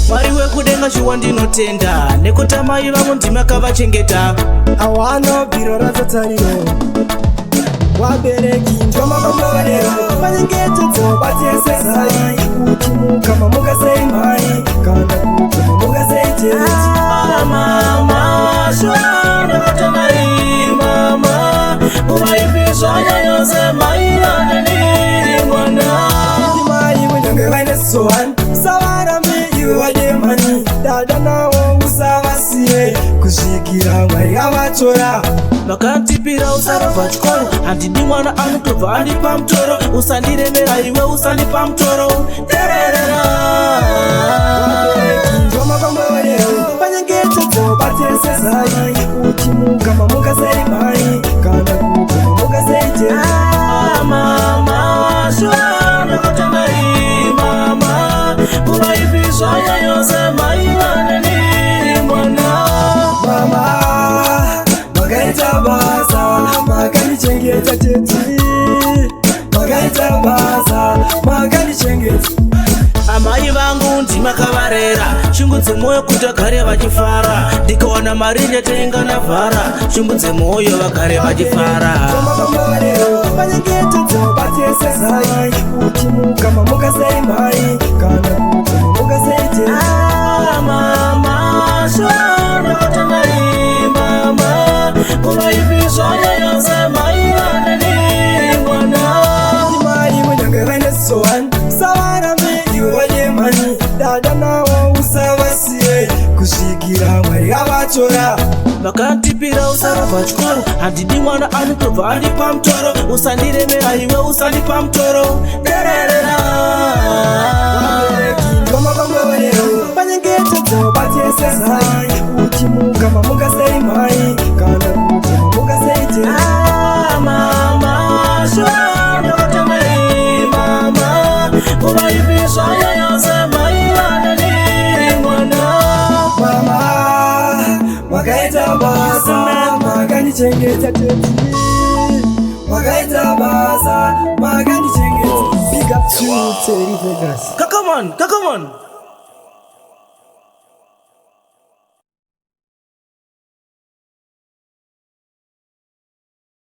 Mwari wekudenga shuwa ndinotenda nekuti mai vangu ndimakavachengeta awano biro razotariro wabereki njwamakomborero manyengetedzo batiyesesai kuti mukamamuka sei mai kana kuti mamuka sei teti mama shuwa ndakatamai mama uvaipizvanya yose mai ananiri mwana mai wenyange vaine sohani savarambi iwe vademani dada navo usavasiye kusvikira mwari avatora vakatipira usarabva chikoro handidi mwana anotobva andi pamutoro usandiremera iwe usandipa mutoro dererera panyengetedzo batesesai kuti mukamamuka sei mai kana kuti mamuka sei teti mama shuwa ndakatamai mama uvaipizvanya yose mai vananiri mwana mama makaita basa makanichengeta teti makaita basa makanichengeta amai vangu ndimakavarera shungu dzemwoyo kuti vagare vachifara ndikawana mari ndetenga navhara shungu dzemwoyo vagare vachifara panyengetedzo batesesai kuti mukamamuka sei mai kana kuti mamuka sei teti mama shuwa ndakatamai mama uvaipizvanya yose mai vananiri mwana mai wenyange vaine sohani savarambi iwe vademani dada navo usavasiye kusvikira mwari avatora vakatipira usarabva chikoro handidi mwana anotobva andi pamutoro usandiremera iwe usandipa mutoro dererera panyengetedzo batiyesesai kuti mukamamuka sei mai kana kuti mamuka sei teti mama shuwa ndakatamai mama uvaipizvanya yose mai vananiri mwana mama makaita basa makanichengeta teti makaita basa makanichengeta big up to Terry Vegas. Come on.